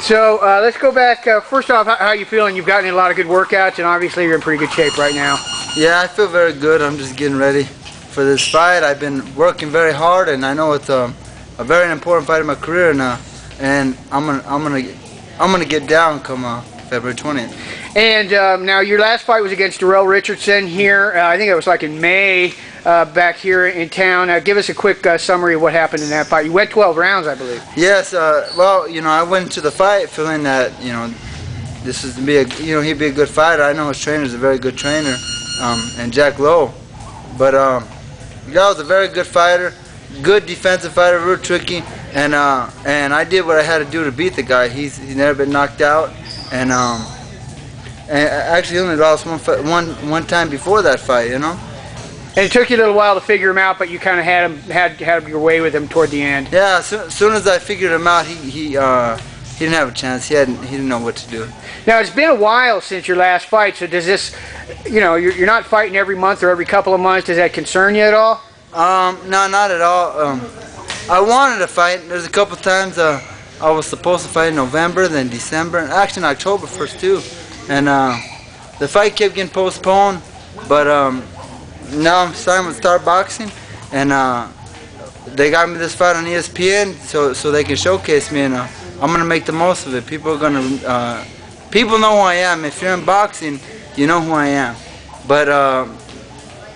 So let's go back. First off, how are you feeling? You've gotten in a lot of good workouts, and obviously you're in pretty good shape right now. Yeah, I feel very good. I'm just getting ready for this fight. I've been working very hard, and I know it's a very important fight in my career now. And I'm gonna get down come February 20th. And now your last fight was against Darrell Richardson here. I think it was like in May back here in town. Give us a quick summary of what happened in that fight. You went 12 rounds, I believe. Yes. Well, I went into the fight feeling that this is he'd be a good fighter. I know his trainer's a very good trainer, and Jack Lowe. But that was a very good fighter, good defensive fighter, real tricky. And I did what I had to do to beat the guy. He's never been knocked out, and actually only lost one time before that fight, And it took you a little while to figure him out, but you kind of had your way with him toward the end. Yeah, as soon as I figured him out, he didn't have a chance. He didn't know what to do. Now it's been a while since your last fight, so does this, you're not fighting every month or every couple of months. Does that concern you at all? No, not at all. I wanted to fight. There's a couple times I was supposed to fight in November, then December, and actually in October first too. And the fight kept getting postponed, but now I'm signed with Star Boxing, and they got me this fight on ESPN so they can showcase me, and I'm gonna make the most of it. People know who I am. If you're in boxing, you know who I am. But I'm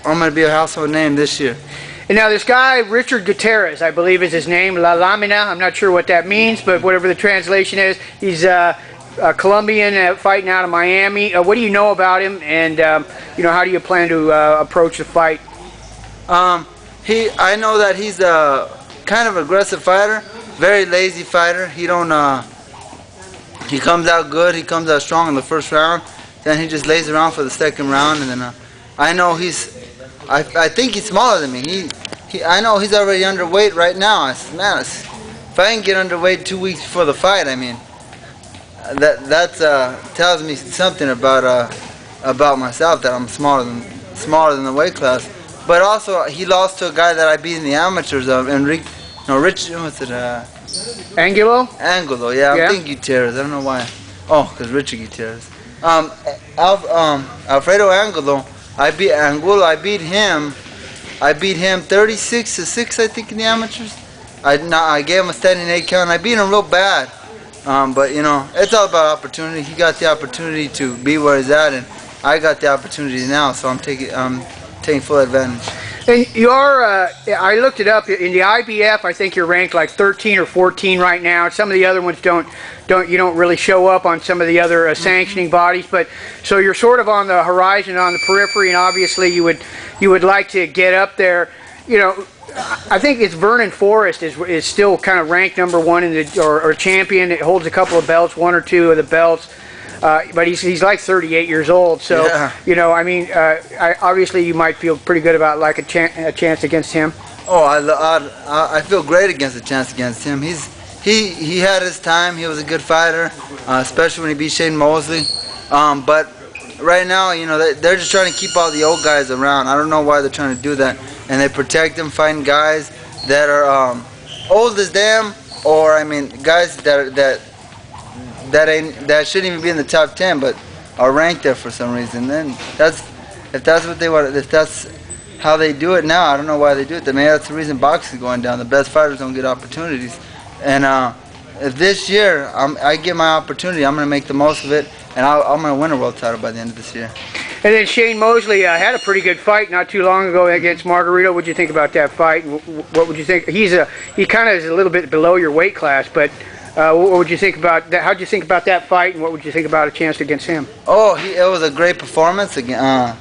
gonna be a household name this year. And now this guy, Richard Gutierrez, I believe is his name, La Lamina, I'm not sure what that means, but whatever the translation is, he's a Colombian fighting out of Miami. What do you know about him, and how do you plan to approach the fight? I know that he's a kind of aggressive fighter, very lazy fighter. He comes out good, he comes out strong in the first round, then he just lays around for the second round, and then I know I think he's smaller than me. I know he's already underweight right now. I said, man, if I can get underweight 2 weeks before the fight, I mean, that tells me something about myself, that I'm smaller than the weight class. But also, he lost to a guy that I beat in the amateurs of Angulo? Angulo, yeah. I'm thinking Gutierrez. I don't know why. Oh, because Richard Gutierrez. Alfredo Angulo. I beat Angulo. I beat him 36-6, I think, in the amateurs. I gave him a standing 8 count. I beat him real bad. But it's all about opportunity. He got the opportunity to be where he's at, and I got the opportunity now. So I'm taking full advantage. And you are, I looked it up, in the IBF, I think you're ranked like 13 or 14 right now. Some of the other ones you don't really show up on some of the other sanctioning bodies, but so you're sort of on the horizon, on the periphery, and obviously you would like to get up there. I think it's Vernon Forrest is still kind of ranked number one or champion. It holds a couple of belts, 1 or 2 of the belts. But he's like 38 years old, so yeah. Obviously you might feel pretty good about like a chance against him. Oh, I feel great against a chance against him. He had his time. He was a good fighter, especially when he beat Shane Mosley. But right now, they're just trying to keep all the old guys around. I don't know why they're trying to do that, and they protect them, fighting guys that are old as them, or guys that shouldn't even be in the top 10, but are ranked there for some reason. Then if that's what they want, if that's how they do it now, I don't know why they do it. Maybe that's the reason boxing is going down. The best fighters don't get opportunities. And if this year I get my opportunity, I'm going to make the most of it, and I'm going to win a world title by the end of this year. And then Shane Mosley had a pretty good fight not too long ago against Margarito. What did you think about that fight? What would you think? He kind of is a little bit below your weight class, but. What would you think about that? How did you think about that fight, and what would you think about a chance against him? Oh, it was a great performance. Again, I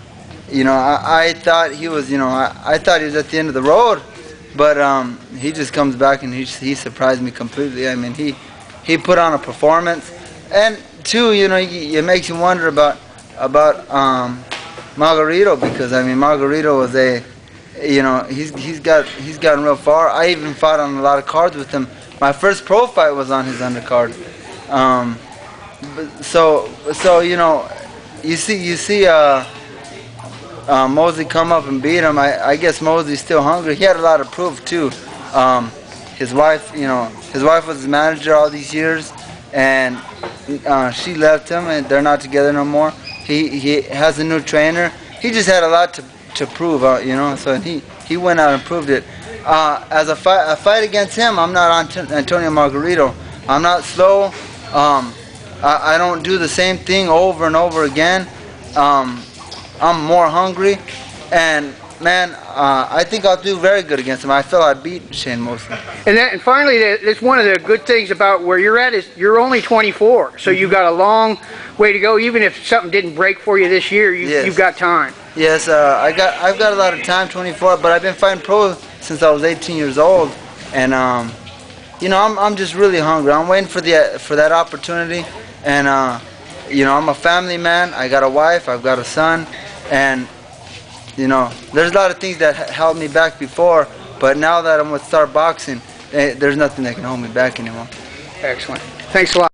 thought he was, I thought he was at the end of the road, but he just comes back and he surprised me completely. He put on a performance, and two, it makes you wonder about Margarito, because Margarito was he's gotten real far. I even fought on a lot of cards with him. My first pro fight was on his undercard. So you see Mosley come up and beat him. I guess Mosley's still hungry. He had a lot of proof too. His wife was his manager all these years, and she left him, and they're not together no more. He has a new trainer. He just had a lot to prove, you know. So he went out and proved it. As a fight against him, I'm not Antonio Margarito. I'm not slow. I don't do the same thing over and over again. I'm more hungry, and man, I think I'll do very good against him. I feel I beat Shane Mosley. And finally, that's one of the good things about where you're at is you're only 24, so you've got a long way to go. Even if something didn't break for you this year, you've got time. Yes, I've got a lot of time, 24, but I've been fighting pro since I was 18 years old, and you know, I'm just really hungry. I'm waiting for that opportunity, and you know, I'm a family man. I got a wife, I've got a son, and you know, there's a lot of things that held me back before, but now that I'm with Star Boxing, there's nothing that can hold me back anymore. Excellent. Thanks a lot.